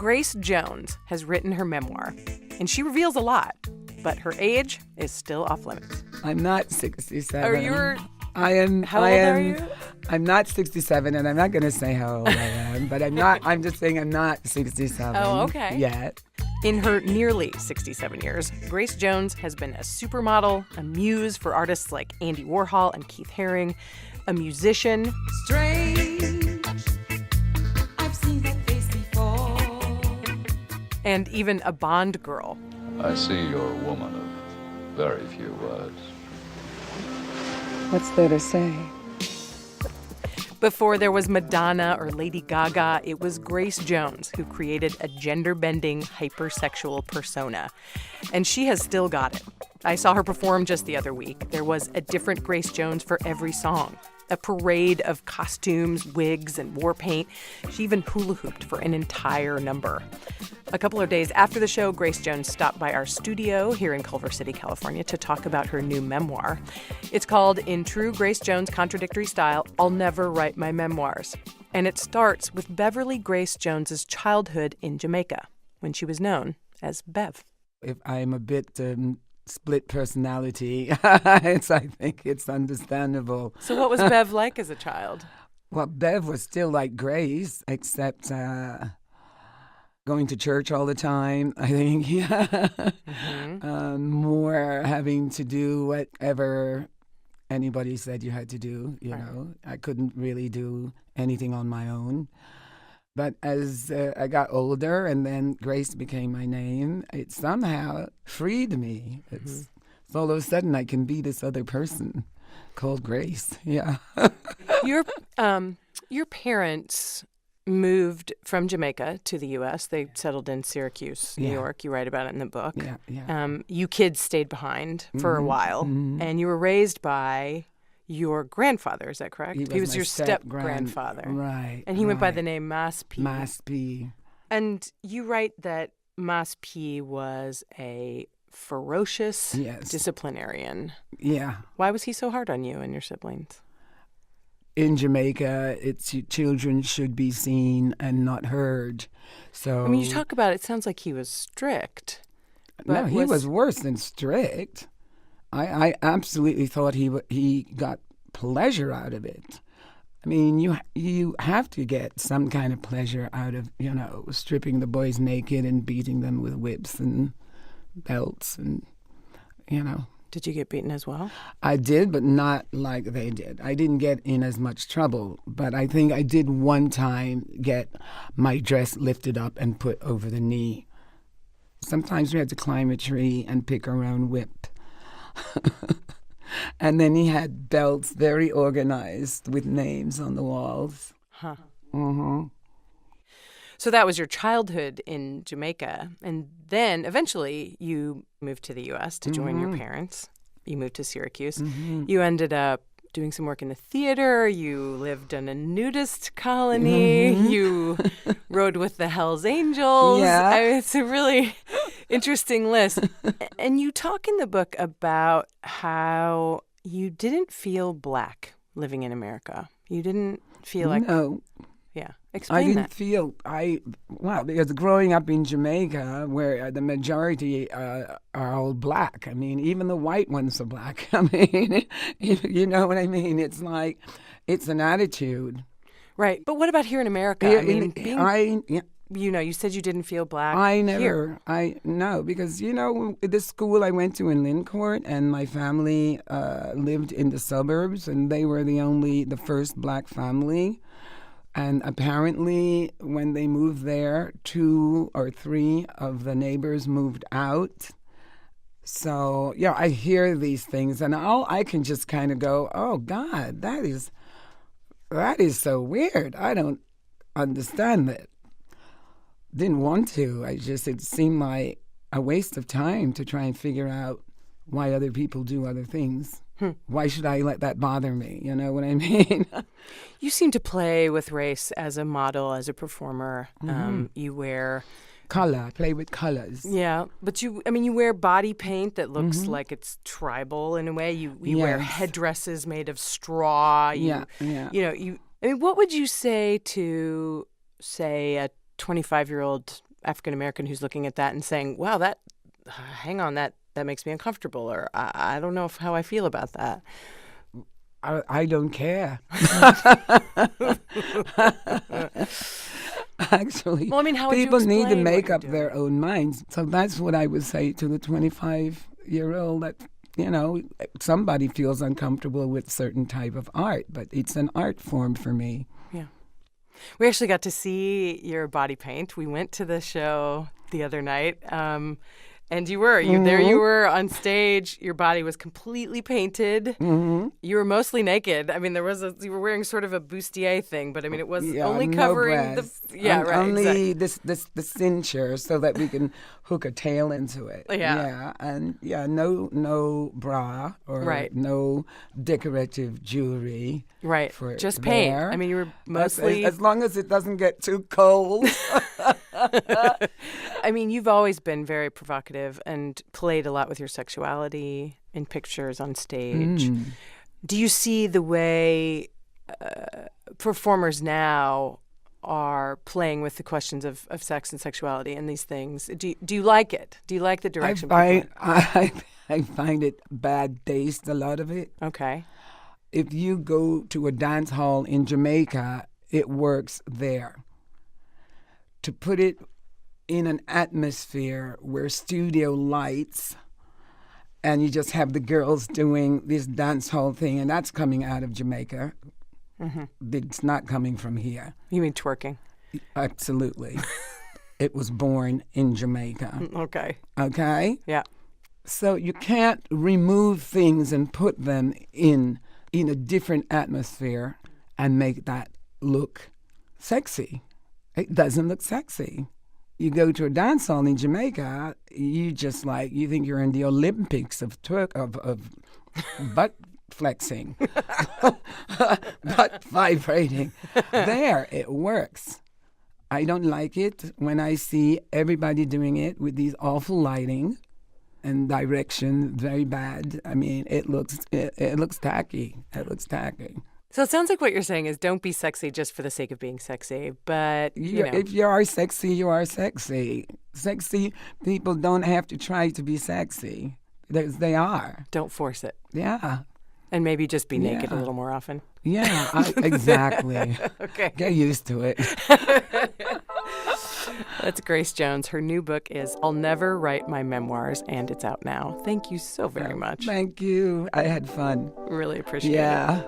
Grace Jones has written her memoir, and she reveals a lot, but her age is still off limits. I'm not 67. Oh, you're... I am. How old are you? I'm not 67, and I'm not going to say how old I am, but I'm not. I'm just saying I'm not 67. Oh, okay. Yet. In her nearly 67 years, Grace Jones has been a supermodel, a muse for artists like Andy Warhol and Keith Haring, a musician. Strange, I've seen that face before. And even a Bond girl. I see you're a woman of very few words. What's there to say? Before there was Madonna or Lady Gaga, it was Grace Jones who created a gender-bending, hypersexual persona. And she has still got it. I saw her perform just the other week. There was a different Grace Jones for every song. A parade of costumes, wigs, and war paint. She even hula hooped for an entire number. A couple of days after the show, Grace Jones stopped by our studio here in Culver City, California, to talk about her new memoir. It's called, in true Grace Jones contradictory style, I'll Never Write My Memoirs. And it starts with Beverly Grace Jones's childhood in Jamaica, when she was known as Bev. If I'm a bit split personality, I think it's understandable. So what was Bev like as a child? Well, Bev was still like Grace, except going to church all the time, I think. More having to do whatever anybody said you had to do, you know. I couldn't really do anything on my own. But as I got older and then Grace became my name, it somehow freed me. It's all of a sudden I can be this other person called Grace. Yeah. Your parents moved from Jamaica to the U.S. They settled in Syracuse, New York. You write about it in the book. Yeah. You kids stayed behind for a while, and you were raised by your grandfather. Is that correct? He was your step-grandfather. Right. And he went by the name Mas P. Mas P. And you write that Mas P was a ferocious disciplinarian. Yeah. Why was he so hard on you and your siblings? In Jamaica, it's children should be seen and not heard. So I mean, you talk about it sounds like he was strict. No, he was worse than strict. I absolutely thought he got pleasure out of it. I mean, you have to get some kind of pleasure out of, stripping the boys naked and beating them with whips and belts and, Did you get beaten as well? I did, but not like they did. I didn't get in as much trouble, but I think I did one time get my dress lifted up and put over the knee. Sometimes we had to climb a tree and pick our own whip. And then he had belts very organized with names on the walls. Huh. Mm-hmm. So that was your childhood in Jamaica. And then eventually you moved to the U.S. to join your parents. You moved to Syracuse. Mm-hmm. You ended up doing some work in the theater. You lived in a nudist colony. Mm-hmm. You rode with the Hells Angels. Yeah. It's a really interesting list. And you talk in the book about how you didn't feel black living in America. You didn't feel like... No. Yeah. Explain I didn't that. feel, because growing up in Jamaica, where the majority are all black. I mean, even the white ones are black. I mean, you know what I mean? It's like, it's an attitude. Right. But what about here in America? Yeah, I mean, you said you didn't feel black here. No, because, the school I went to in Lyncourt and my family lived in the suburbs and they were the first black family. And apparently, when they moved there, 2 or 3 of the neighbors moved out. So, I hear these things, and I can just kind of go, oh, God, that is so weird. I don't understand that. Didn't want to. It seemed like a waste of time to try and figure out why other people do other things. Why should I let that bother me? You know what I mean? You seem to play with race as a model, as a performer. Mm-hmm. You wear... play with colors. Yeah, but you wear body paint that looks like it's tribal in a way. You wear headdresses made of straw. What would you say to, say, a 25-year-old African American who's looking at that and saying, wow, hang on, that makes me uncomfortable, or I don't know how I feel about that? I don't care. Actually, Well, I mean, how would you people need to explain what make you're up doing? their own minds. So that's what I would say to the 25-year-old, that, somebody feels uncomfortable with certain type of art, but it's an art form for me. Yeah. We actually got to see your body paint. We went to the show the other night. And there you were on stage. Your body was completely painted. Mm-hmm. You were mostly naked. I mean, you were wearing sort of a bustier thing, but I mean, it was only no covering breasts. right. Only Exactly. the cincher so that we can hook a tail into it. Yeah. And no bra or Right. no decorative jewelry. Right. For Just paint. there. I mean, you were As- mostly. as long as it doesn't get too cold. I mean, you've always been very provocative and played a lot with your sexuality in pictures on stage. Do you see the way performers now are playing with the questions of sex and sexuality and these things? Do you like it? Do you like the direction? I find it bad taste, a lot of it. Okay. If you go to a dance hall in Jamaica, it works there. To put it in an atmosphere where studio lights and you just have the girls doing this dance hall thing, and that's coming out of Jamaica. Mm-hmm. It's not coming from here. You mean twerking? Absolutely. It was born in Jamaica. Okay. Okay? Yeah. So you can't remove things and put them in a different atmosphere and make that look sexy. It doesn't look sexy. You go to a dance hall in Jamaica, you think you're in the Olympics of butt flexing, butt vibrating. There, it works. I don't like it when I see everybody doing it with these awful lighting and direction, very bad. I mean, it looks tacky. It looks tacky. So it sounds like what you're saying is don't be sexy just for the sake of being sexy, but If you are sexy, you are sexy. Sexy people don't have to try to be sexy. They are. don't force it. Yeah. And maybe just be naked a Yeah. little more often. Yeah, exactly. Okay. Get used to it. That's Grace Jones. Her new book is I'll Never Write My Memoirs, and it's out now. Thank you so very much. Thank you. I had fun. Really appreciate it. Yeah.